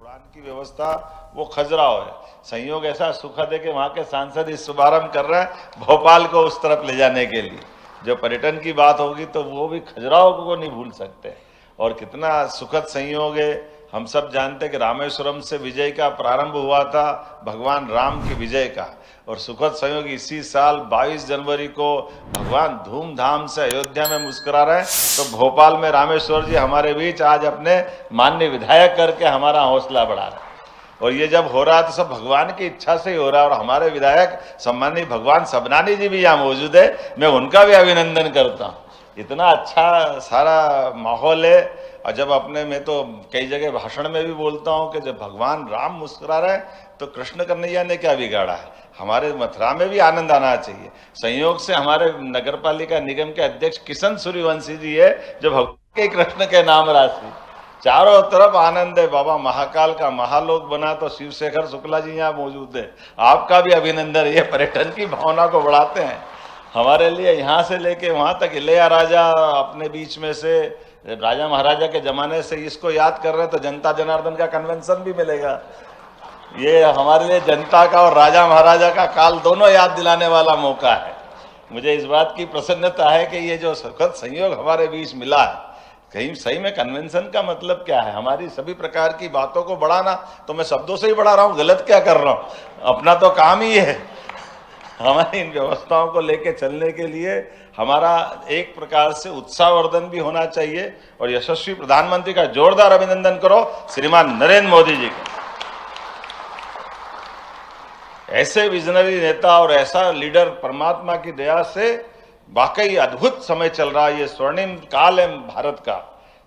उड़ान की व्यवस्था वो खजुराहो है। संयोग ऐसा सुखद है कि वहां के सांसद इस शुभारंभ कर रहे हैं भोपाल को उस तरफ ले जाने के लिए। जो पर्यटन की बात होगी तो वो भी खजुराहो को नहीं भूल सकते। और कितना सुखद संयोग है। हम सब जानते हैं कि रामेश्वरम से विजय का प्रारंभ हुआ था, भगवान राम की विजय का। और सुखद संयोग इसी साल 22 जनवरी को भगवान धूमधाम से अयोध्या में मुस्कुरा रहे हैं, तो भोपाल में रामेश्वर जी हमारे बीच आज अपने माननीय विधायक करके हमारा हौसला बढ़ा रहे हैं। और ये जब हो रहा है तो सब भगवान की इच्छा से ही हो रहा है। और हमारे विधायक सम्मानित भगवान सबनानी जी भी यहाँ मौजूद है, मैं उनका भी अभिनंदन करता हूँ। इतना अच्छा सारा माहौल है। और जब अपने में तो कई जगह भाषण में भी बोलता हूँ कि जब भगवान राम मुस्कुरा रहे हैं तो कृष्ण कन्हैया ने क्या बिगाड़ा है। हमारे मथुरा में भी आनंद आना चाहिए। संयोग से हमारे नगर पालिका निगम के अध्यक्ष किशन सूर्यवंशी जी है जो भगवान के कृष्ण के नाम राशि। चारों तरफ आनंद है। बाबा महाकाल का महालोक बना तो शिवशेखर शुक्ला जी यहाँ मौजूद है, आपका भी अभिनंदन। ये पर्यटन की भावना को बढ़ाते हैं। हमारे लिए यहाँ से लेके वहां तक इलैयाराजा अपने बीच में से राजा महाराजा के जमाने से इसको याद कर रहे हैं तो जनता जनार्दन का कन्वेंशन भी मिलेगा। ये हमारे लिए जनता का और राजा महाराजा का काल दोनों याद दिलाने वाला मौका है। मुझे इस बात की प्रसन्नता है कि ये जो सुखद संयोग हमारे बीच मिला है, कहीं सही में कन्वेंशन का मतलब क्या है, हमारी सभी प्रकार की बातों को बढ़ाना। तो मैं शब्दों से ही बढ़ा रहा हूँ, गलत क्या कर रहा हूँ, अपना तो काम ही है। हमारी इन व्यवस्थाओं को लेके चलने के लिए हमारा एक प्रकार से उत्साहवर्धन भी होना चाहिए। और यशस्वी प्रधानमंत्री का जोरदार अभिनंदन करो श्रीमान नरेंद्र मोदी जी का। ऐसे विजनरी नेता और ऐसा लीडर परमात्मा की दया से वाकई अद्भुत समय चल रहा है। ये स्वर्णिम काल है भारत का,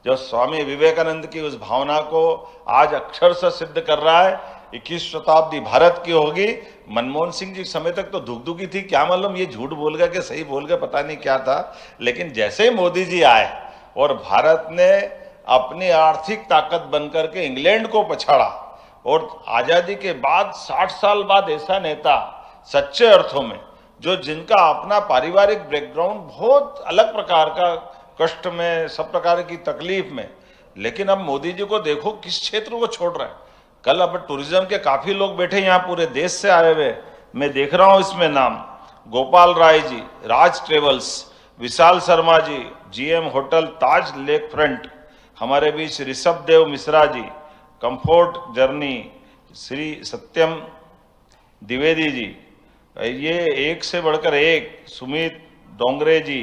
जो स्वामी विवेकानंद की उस भावना को आज अक्षर से सिद्ध कर रहा है। 21वीं शताब्दी भारत की होगी। मनमोहन सिंह जी समय तक तो धुकधुकी थी, क्या मालूम ये झूठ बोल गए कि सही बोल गए, पता नहीं क्या था। लेकिन जैसे ही मोदी जी आए और भारत ने अपनी आर्थिक ताकत बनकर के इंग्लैंड को पछाड़ा, और आजादी के बाद 60 साल बाद ऐसा नेता सच्चे अर्थों में जो जिनका अपना पारिवारिक बैकग्राउंड बहुत अलग प्रकार का, कष्ट में, सब प्रकार की तकलीफ में, लेकिन अब मोदी जी को देखो किस क्षेत्र को छोड़ रहे हैं। कल अब टूरिज्म के काफी लोग बैठे यहाँ पूरे देश से आए हुए, मैं देख रहा हूं इसमें नाम गोपाल राय जी, राज travels, Vishal Sharma ji, GM hotel ताज लेक फ्रंट, हमारे बीच ऋषभ देव मिश्रा जी, कंफर्ट जर्नी, श्री सत्यम द्विवेदी जी, ये एक से बढ़कर एक, सुमित डोंगरे जी,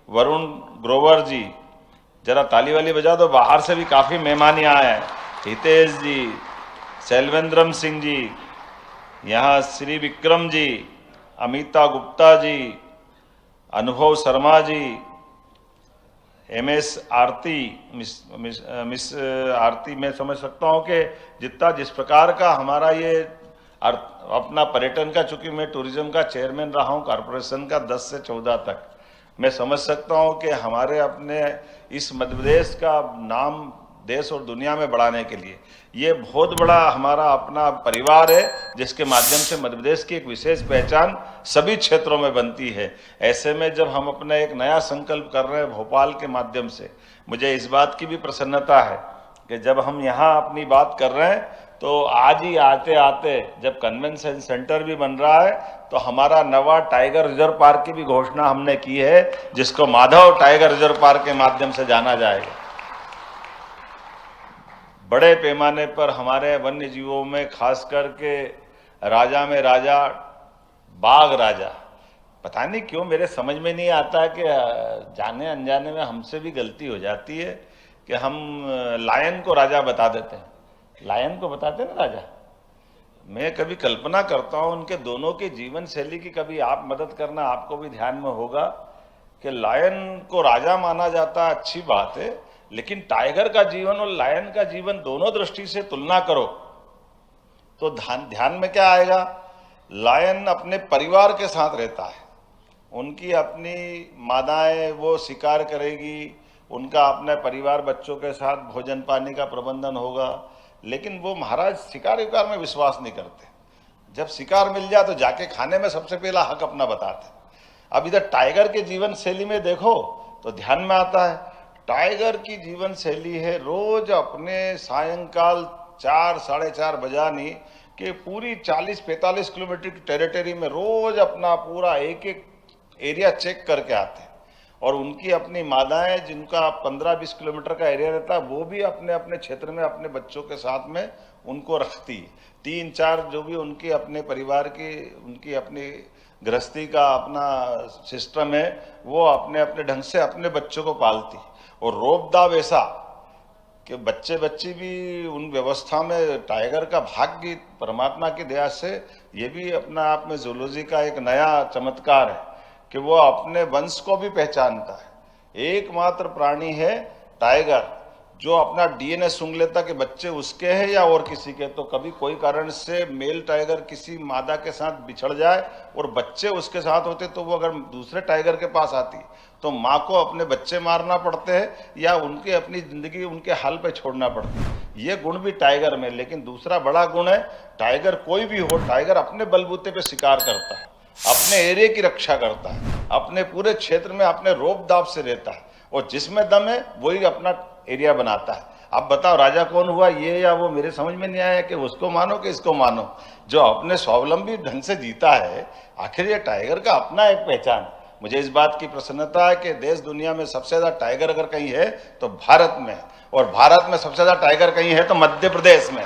वरुण ग्रोवर जी, जरा ताली वाली बजा दो, बाहर से भी काफी मेहमान यहाँ आए हैं, हितेश जी, शैलवेंद्रम सिंह जी, यहाँ श्री विक्रम जी, अमिता गुप्ता जी, अनुभव शर्मा जी, MS आरती, मिस आरती। मैं समझ सकता हूँ कि जितना जिस प्रकार का हमारा ये अपना पर्यटन का, चूंकि मैं टूरिज्म का चेयरमैन रहा हूँ कॉरपोरेशन का 10 से 14 तक, मैं समझ सकता हूँ कि हमारे अपने इस मध्य प्रदेश का नाम देश और दुनिया में बढ़ाने के लिए ये बहुत बड़ा हमारा अपना परिवार है, जिसके माध्यम से मध्य प्रदेश की एक विशेष पहचान सभी क्षेत्रों में बनती है। ऐसे में जब हम अपना एक नया संकल्प कर रहे हैं भोपाल के माध्यम से, मुझे इस बात की भी प्रसन्नता है कि जब हम यहाँ अपनी बात कर रहे हैं तो आज ही आते आते जब कन्वेंशन सेंटर भी बन रहा है तो हमारा नवा टाइगर रिजर्व पार्क की भी घोषणा हमने की है, जिसको माधव टाइगर रिजर्व पार्क के माध्यम से जाना जाएगा। बड़े पैमाने पर हमारे वन्य जीवों में खास करके राजा में राजा, बाघ राजा, पता नहीं क्यों मेरे समझ में नहीं आता है कि जाने अनजाने में हमसे भी गलती हो जाती है कि हम लायन को राजा बता देते हैं। लायन को बताते हैं ना राजा। मैं कभी कल्पना करता हूं उनके दोनों की जीवन शैली की, कभी आप मदद करना, आपको भी ध्यान में होगा कि लायन को राजा माना जाता है, अच्छी बात है, लेकिन टाइगर का जीवन और लायन का जीवन दोनों दृष्टि से तुलना करो तो ध्यान में क्या आएगा। लायन अपने परिवार के साथ रहता है, उनकी अपनी मादाएं वो शिकार करेगी, उनका अपने परिवार बच्चों के साथ भोजन पानी का प्रबंधन होगा, लेकिन वो महाराज शिकार विकार में विश्वास नहीं करते। जब शिकार मिल जाए तो जाके खाने में सबसे पहला हक अपना बताते। अब इधर टाइगर के जीवन शैली में देखो तो ध्यान में आता है, टाइगर की जीवन शैली है रोज अपने सायंकाल 4 साढ़े 4 बजा नहीं कि पूरी 40-45 किलोमीटर की टेरिटरी में रोज अपना पूरा एक एक एरिया चेक करके आते हैं। और उनकी अपनी मादाएं जिनका 15-20 किलोमीटर का एरिया रहता है वो भी अपने अपने क्षेत्र में अपने बच्चों के साथ में उनको रखती है। 3-4 जो भी उनकी अपने परिवार की उनकी अपनी गृहस्थी का अपना सिस्टम है वो अपने अपने ढंग से अपने बच्चों को पालती। और रोबदाब ऐसा कि बच्चे बच्ची भी उन व्यवस्था में टाइगर का भाग्य परमात्मा की दया से ये भी अपना आप में जूलॉजी का एक नया चमत्कार है कि वो अपने वंश को भी पहचानता है। एकमात्र प्राणी है टाइगर जो अपना डीएनए सूंघ लेता कि बच्चे उसके हैं या और किसी के। तो कभी कोई कारण से मेल टाइगर किसी मादा के साथ बिछड़ जाए और बच्चे उसके साथ होते तो वो अगर दूसरे टाइगर के पास आती तो माँ को अपने बच्चे मारना पड़ते हैं या उनके अपनी जिंदगी उनके हाल पे छोड़ना पड़ती है। ये गुण भी टाइगर में। लेकिन दूसरा बड़ा गुण है टाइगर कोई भी हो, टाइगर अपने बलबूते पे शिकार करता है, अपने एरिया की रक्षा करता है, अपने पूरे क्षेत्र में अपने रोब दाब से रहता है और जिसमें दम है वही अपना एरिया बनाता है। अब बताओ राजा कौन हुआ, ये या वो? मेरे समझ में नहीं आया कि उसको मानो कि इसको मानो। जो अपने स्वावलंबी ढंग से जीता है, आखिर ये टाइगर का अपना एक पहचान। मुझे इस बात की प्रसन्नता है कि देश दुनिया में सबसे ज्यादा टाइगर अगर कहीं है तो भारत में, और भारत में सबसे ज्यादा टाइगर कहीं है तो मध्य प्रदेश में।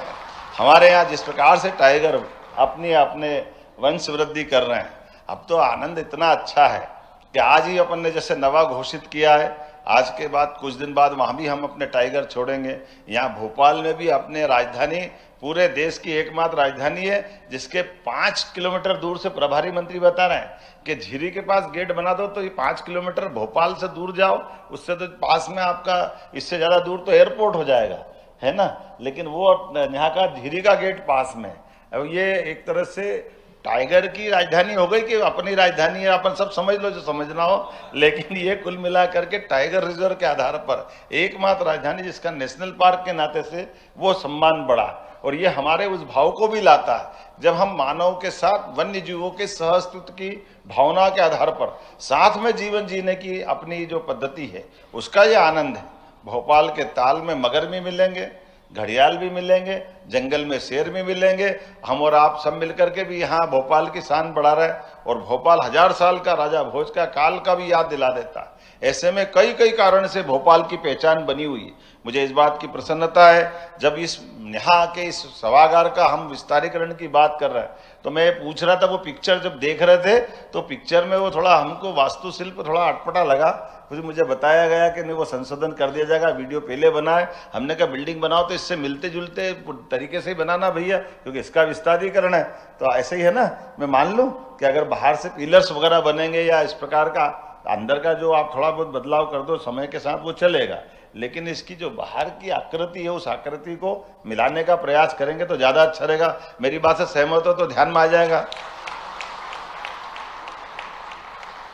हमारे यहाँ जिस प्रकार से टाइगर अपने वंश वृद्धि कर रहे हैं, अब तो आनंद इतना अच्छा है कि आज ही अपन ने जैसे नवा घोषित किया है, आज के बाद कुछ दिन बाद वहां भी हम अपने टाइगर छोड़ेंगे। यहाँ भोपाल में भी अपने राजधानी पूरे देश की एकमात्र राजधानी है जिसके 5 किलोमीटर दूर से प्रभारी मंत्री बता रहे हैं कि झीरी के पास गेट बना दो तो ये 5 किलोमीटर भोपाल से दूर जाओ, उससे तो पास में आपका इससे ज्यादा दूर तो एयरपोर्ट हो जाएगा, है ना। लेकिन वो यहाँ का झीरी का गेट पास में। अब ये एक तरह से टाइगर की राजधानी हो गई कि अपनी राजधानी है, अपन सब समझ लो जो समझना हो। लेकिन ये कुल मिला करके टाइगर रिजर्व के आधार पर एकमात्र राजधानी जिसका नेशनल पार्क के नाते से वो सम्मान बढ़ा। और ये हमारे उस भाव को भी लाता है जब हम मानव के साथ वन्य जीवों के सहअस्तित्व की भावना के आधार पर साथ में जीवन जीने की अपनी जो पद्धति है उसका ये आनंद है। भोपाल के ताल में मगर भी मिलेंगे, घड़ियाल भी मिलेंगे, जंगल में शेर भी मिलेंगे। हम और आप सब मिलकर के भी यहाँ भोपाल की शान बढ़ा रहे हैं और भोपाल 1000 साल का राजा भोज का काल का भी याद दिला देता है। ऐसे में कई कई कारण से भोपाल की पहचान बनी हुई है। मुझे इस बात की प्रसन्नता है जब इस यहाँ के इस सभागार का हम विस्तारीकरण की बात कर रहे हैं तो मैं पूछ रहा था, वो पिक्चर जब देख रहे थे तो पिक्चर में वो थोड़ा हमको वास्तुशिल्प थोड़ा अटपटा लगा। फिर मुझे बताया गया कि नहीं वो संशोधन कर दिया जाएगा, वीडियो पहले बनाए। हमने कहा बिल्डिंग बनाओ तो इससे मिलते जुलते तरीके से ही बनाना भैया, क्योंकि इसका विस्तारीकरण है। तो ऐसे ही है ना, मैं मान लूँ कि अगर बाहर से पिलर्स वगैरह बनेंगे या इस प्रकार का अंदर का जो आप थोड़ा बहुत बदलाव कर दो समय के साथ वो चलेगा, लेकिन इसकी जो बाहर की आकृति है उस आकृति को मिलाने का प्रयास करेंगे तो ज्यादा अच्छा रहेगा। मेरी बात से सहमत हो तो ध्यान में आ जाएगा,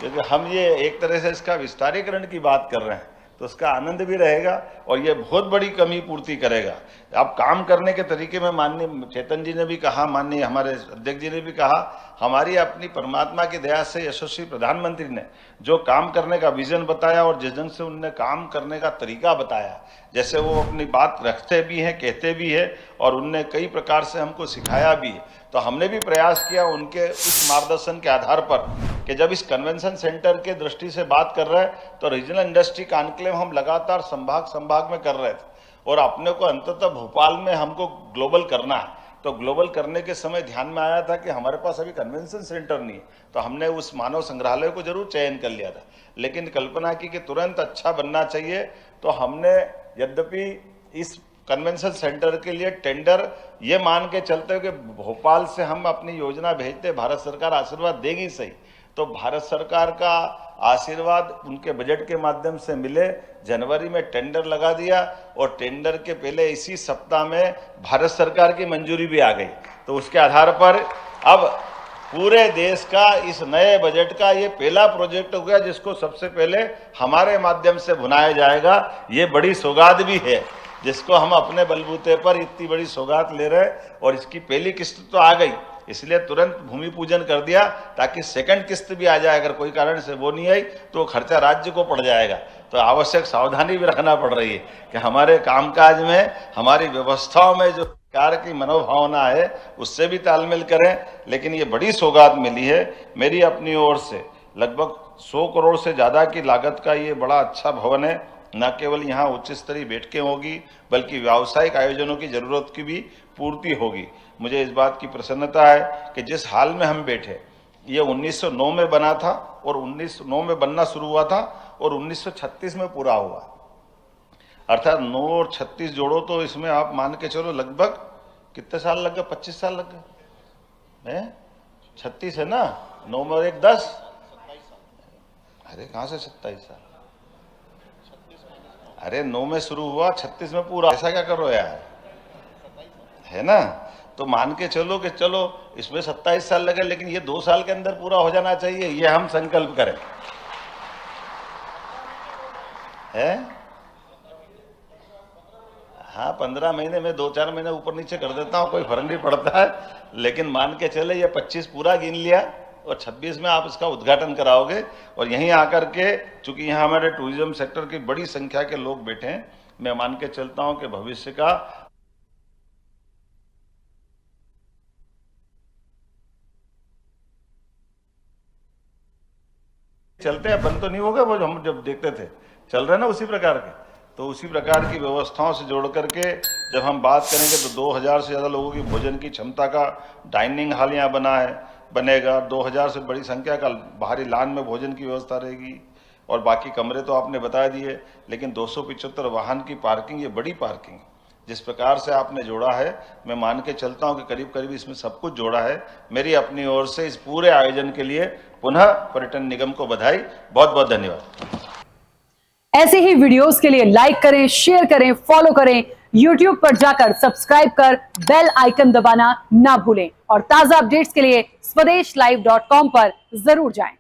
क्योंकि हम ये एक तरह से इसका विस्तारीकरण की बात कर रहे हैं तो उसका आनंद भी रहेगा और ये बहुत बड़ी कमी पूर्ति करेगा। अब काम करने के तरीके में माननीय चेतन जी ने भी कहा, माननीय हमारे अध्यक्ष जी ने भी कहा, हमारी अपनी परमात्मा की दया से यशस्वी प्रधानमंत्री ने जो काम करने का विजन बताया और जिस ढंग से उनने काम करने का तरीका बताया, जैसे वो अपनी बात रखते भी हैं, कहते भी हैं और उनने कई प्रकार से हमको सिखाया भी है, तो हमने भी प्रयास किया उनके उस मार्गदर्शन के आधार पर कि जब इस कन्वेंशन सेंटर के दृष्टि से बात कर रहे हैं तो रीजनल इंडस्ट्री कॉन्क्लेव हम लगातार संभाग में कर रहे थे और अपने को अंततः भोपाल में हमको ग्लोबल करना है। तो ग्लोबल करने के समय ध्यान में आया था कि हमारे पास अभी कन्वेंशन सेंटर नहीं है, तो हमने उस मानव संग्रहालय को जरूर चयन कर लिया था, लेकिन कल्पना की कि तुरंत अच्छा बनना चाहिए। तो हमने यद्यपि इस कन्वेंशन सेंटर के लिए टेंडर ये मान के चलते हो कि भोपाल से हम अपनी योजना भेजते, भारत सरकार आशीर्वाद देगी सही, तो भारत सरकार का आशीर्वाद उनके बजट के माध्यम से मिले। जनवरी में टेंडर लगा दिया और टेंडर के पहले इसी सप्ताह में भारत सरकार की मंजूरी भी आ गई। तो उसके आधार पर अब पूरे देश का इस नए बजट का ये पहला प्रोजेक्ट हो गया जिसको सबसे पहले हमारे माध्यम से भुनाया जाएगा। ये बड़ी सौगात भी है जिसको हम अपने बलबूते पर इतनी बड़ी सौगात ले रहे हैं और इसकी पहली किस्त तो आ गई, इसलिए तुरंत भूमि पूजन कर दिया ताकि सेकंड किस्त भी आ जाए। अगर कोई कारण से वो नहीं आई तो खर्चा राज्य को पड़ जाएगा। तो आवश्यक सावधानी भी रखना पड़ रही है कि हमारे कामकाज में, हमारी व्यवस्थाओं में जो कार्य की मनोभावना है उससे भी तालमेल करें। लेकिन ये बड़ी सौगात मिली है मेरी अपनी ओर से, लगभग 100 करोड़ से ज़्यादा की लागत का ये बड़ा अच्छा भवन है। न केवल यहाँ उच्च स्तरीय बैठकें होगी बल्कि व्यावसायिक आयोजनों की जरूरत की भी पूर्ति होगी। मुझे इस बात की प्रसन्नता है कि जिस हाल में हम बैठे ये 1909 में बना था और 1909 में बनना शुरू हुआ था और 1936 में पूरा हुआ, अर्थात 9 और 36 जोड़ो तो इसमें आप मान के चलो लगभग कितने साल लग गए, 25 साल लग गए। 36 है ना, 9 में और 1 10, अरे कहाँ से 27 साल, अरे 9 में शुरू हुआ 36 में पूरा, ऐसा क्या करो यार, है ना। तो मान के चलो कि चलो इसमें 27 साल लगे लेकिन ये 2 साल के अंदर पूरा हो जाना चाहिए, ये हम संकल्प करें, है। हाँ 15 महीने में 2-4 महीने ऊपर नीचे कर देता हूँ, कोई फर्क नहीं पड़ता है। लेकिन मान के चले ये 25 पूरा गिन लिया और 26 में आप इसका उद्घाटन कराओगे। और यहीं आकर के, चूंकि यहाँ हमारे टूरिज्म सेक्टर की बड़ी संख्या के लोग बैठे हैं, मैं मान के चलता हूँ कि भविष्य का चलते हैं, बंद तो नहीं होगा, वो हम जब देखते थे चल रहे ना उसी प्रकार के। तो उसी प्रकार की व्यवस्थाओं से जोड़ करके जब हम बात करेंगे तो 2000 से ज़्यादा लोगों की भोजन की क्षमता का डाइनिंग हॉल यहाँ बनेगा। 2000 से बड़ी संख्या का बाहरी लान में भोजन की व्यवस्था रहेगी और बाकी कमरे तो आपने बता दिए। लेकिन 275 वाहन की पार्किंग, ये बड़ी पार्किंग जिस प्रकार से आपने जोड़ा है, मैं मान के चलता हूँ कि करीब करीब इसमें सब कुछ जोड़ा है। मेरी अपनी ओर से इस पूरे आयोजन के लिए पुनः पर्यटन निगम को बधाई, बहुत बहुत धन्यवाद। ऐसे ही वीडियोस के लिए लाइक करें, शेयर करें, फॉलो करें, YouTube पर जाकर सब्सक्राइब कर बेल आइकन दबाना ना भूलें और ताजा अपडेट्स के लिए swedeshlive.com पर जरूर जाएं।